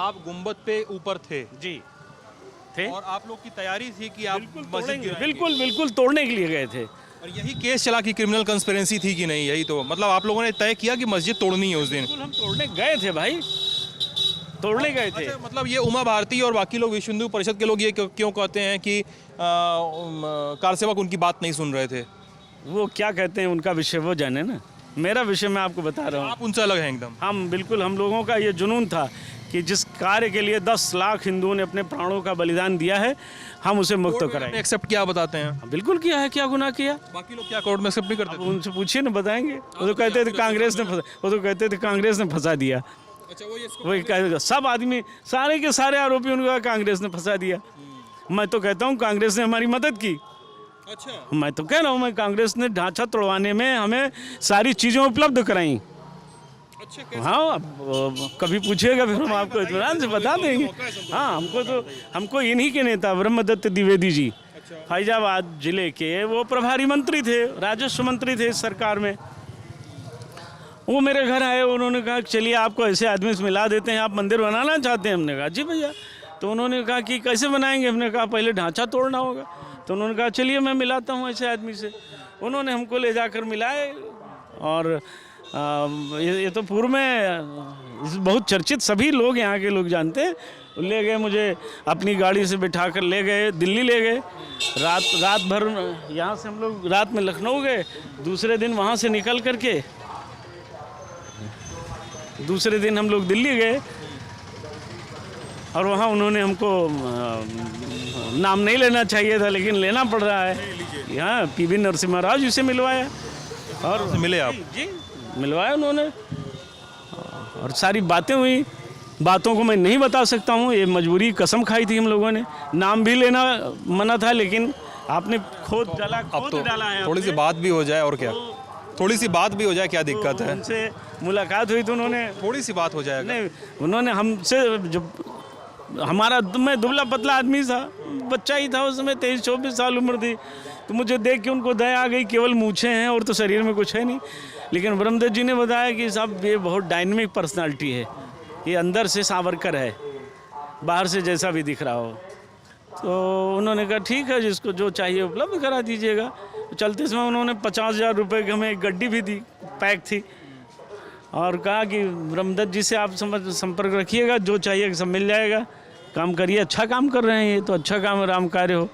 आप गुंबद पे ऊपर थे जी थे, और आप लोग की तैयारी थी कि आप मस्जिद गिराएंगे। बिल्कुल बिल्कुल तोड़ने के लिए गए थे। और यही केस चला कि क्रिमिनल कंस्पिरेंसी थी कि नहीं, यही तो मतलब आप लोगों ने तय किया कि मस्जिद तोड़नी है उस दिन। बिल्कुल हम तोड़ने गए थे भाई, तोड़ने गए थे। अच्छा, मतलब ये उमा भारती और बाकी लोग विश्व हिंदू परिषद के लोग ये क्यों कहते हैं कि कारसेवक उनकी बात नहीं सुन रहे थे? वो क्या कहते हैं उनका विषय वो जाने ना, मेरा विषय मैं आपको बता रहा हूँ। आप उनसे अलग हैं एकदम। हम बिल्कुल, हम लोगों का ये जुनून था कि जिस कार्य के लिए 10 लाख हिंदुओं ने अपने प्राणों का बलिदान दिया है, हम उसे मुक्त कराएं। एक्सेप्ट किया बताते हैं? बिल्कुल किया है, क्या गुनाह किया? बाकी लोग क्या कोर्ट में एक्सेप्ट नहीं करते? उनसे पूछिए ना, बताएंगे। वो तो कहते थे कांग्रेस ने फंसा दिया। अच्छा, वही कह, सब आदमी सारे के सारे आरोपी उनका कांग्रेस ने फंसा दिया। मैं तो कहता हूँ कांग्रेस ने हमारी मदद की। अच्छा, मैं तो कह रहा हूँ, मैं कांग्रेस ने ढांचा तोड़वाने में हमें सारी चीज़ें उपलब्ध कराई। अच्छा, हाँ, कभी पूछिएगा फिर हम आपको इत्मीनान से बता देंगे। हाँ, हमको इन्हीं के नेता ब्रह्मदत्त द्विवेदी जी फैजाबाद जिले के वो प्रभारी मंत्री थे, राजस्व मंत्री थे इस सरकार में। वो मेरे घर आए, उन्होंने कहा चलिए आपको ऐसे आदमी से मिला देते हैं, आप मंदिर बनाना चाहते हैं? हमने कहा जी भैया। तो उन्होंने कहा कि कैसे बनाएंगे? हमने कहा पहले ढांचा तोड़ना होगा। तो उन्होंने कहा चलिए मैं मिलाता हूँ ऐसे आदमी से। उन्होंने हमको ले जाकर मिलाए, और ये तो पूर्व में बहुत चर्चित, सभी लोग यहाँ के लोग जानते हैं। ले गए मुझे अपनी गाड़ी से बिठा कर ले गए, दिल्ली ले गए। रात भर यहाँ से हम लोग रात में लखनऊ गए, दूसरे दिन वहाँ से निकल करके दूसरे दिन हम लोग दिल्ली गए, और वहाँ उन्होंने हमको नाम नहीं लेना चाहिए था लेकिन लेना पड़ रहा है। यहाँ पीवी नरसिम्हा राव जी से मिलवाया, और मिले आप? जी मिलवाया उन्होंने, और सारी बातें हुई। बातों को मैं नहीं बता सकता हूँ, ये मजबूरी, कसम खाई थी हम लोगों ने। नाम भी लेना मना था, लेकिन आपने खोद डाला, अब तो डाला है। थोड़ी सी बात भी हो जाए, और क्या, थोड़ी सी बात भी हो जाए, क्या दिक्कत है? उनसे मुलाकात हुई तो उन्होंने, थोड़ी सी बात हो जाएगा। नहीं, उन्होंने हमसे, जब मैं दुबला पतला आदमी था, बच्चा ही था उस समय, 23-24 साल उम्र थी, तो मुझे देख के उनको दया आ गई। केवल मूछें हैं और तो शरीर में कुछ है नहीं। लेकिन ब्रह्मदत्त जी ने बताया कि साहब ये बहुत डायनेमिक पर्सनालिटी है, ये अंदर से सावरकर है, बाहर से जैसा भी दिख रहा हो। तो उन्होंने कहा ठीक है, जिसको जो चाहिए उपलब्ध करा दीजिएगा। तो चलते समय उन्होंने 50,000 रुपये की हमें एक गड्डी भी दी, पैक थी, और कहा कि ब्रह्मदत्त जी से आप संपर्क रखिएगा, जो चाहिए सब मिल जाएगा, काम करिए, अच्छा काम कर रहे हैं, ये तो अच्छा काम, राम कार्य हो।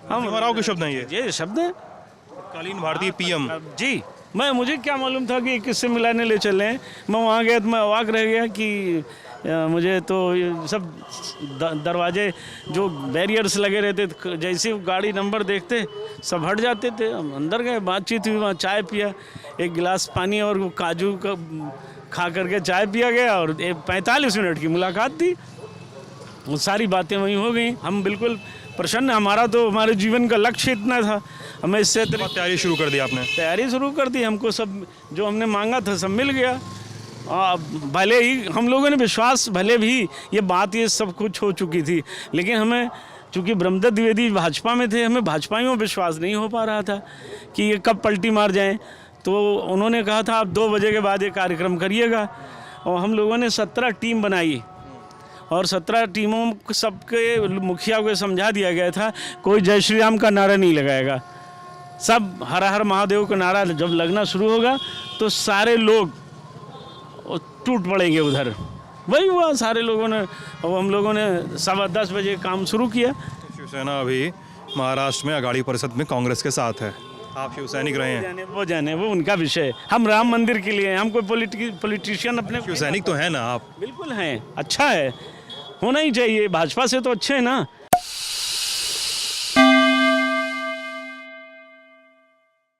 हम राव के शब्द हैं ये शब्द है, तत्कालीन भारतीय पीएम जी। मुझे क्या मालूम था कि किससे मिलाने ले चले हैं। मैं वहाँ गया तो मैं अवाक रह गया कि मुझे तो सब दरवाजे जो बैरियर्स लगे रहते, जैसे गाड़ी नंबर देखते सब हट जाते थे। हम अंदर गए, बातचीत हुई, वहाँ चाय पिया, एक गिलास पानी और वो काजू का खा करके चाय पिया गया, और 45 मिनट की मुलाकात थी। वो सारी बातें वहीं हो गई। हम बिल्कुल प्रसन्न, हमारे जीवन का लक्ष्य इतना था, हमें इससे तैयारी शुरू कर दी आपने? तैयारी शुरू कर दी, हमको सब जो हमने मांगा था सब मिल गया। भले ही हम लोगों ने विश्वास, भले भी ये सब कुछ हो चुकी थी, लेकिन हमें, चूँकि ब्रह्मदत्त द्विवेदी भाजपा में थे, हमें भाजपाइयों में विश्वास नहीं हो पा रहा था कि ये कब पलटी मार जाएं। तो उन्होंने कहा था आप 2 बजे के बाद ये कार्यक्रम करिएगा, और हम लोगों ने 17 टीम बनाई, और 17 टीमों सबके मुखिया को समझा दिया गया था कोई जय श्री राम का नारा नहीं लगाएगा, सब हर हर महादेव का नारा जब लगना शुरू होगा तो सारे लोग टूट पड़ेंगे उधर। वही हुआ, सारे लोगों ने, और हम लोगों ने 10:15 बजे काम शुरू किया। शिवसेना अभी महाराष्ट्र में अघाड़ी परिषद में कांग्रेस के साथ है, आप शिवसैनिक रहे हैं? वो उनका विषय। हम राम मंदिर के लिए, हम कोई पॉलिटिशियन अपने, शिवसैनिक तो है ना आप? बिल्कुल हैं, अच्छा है, होना ही चाहिए, भाजपा से तो अच्छे हैं ना।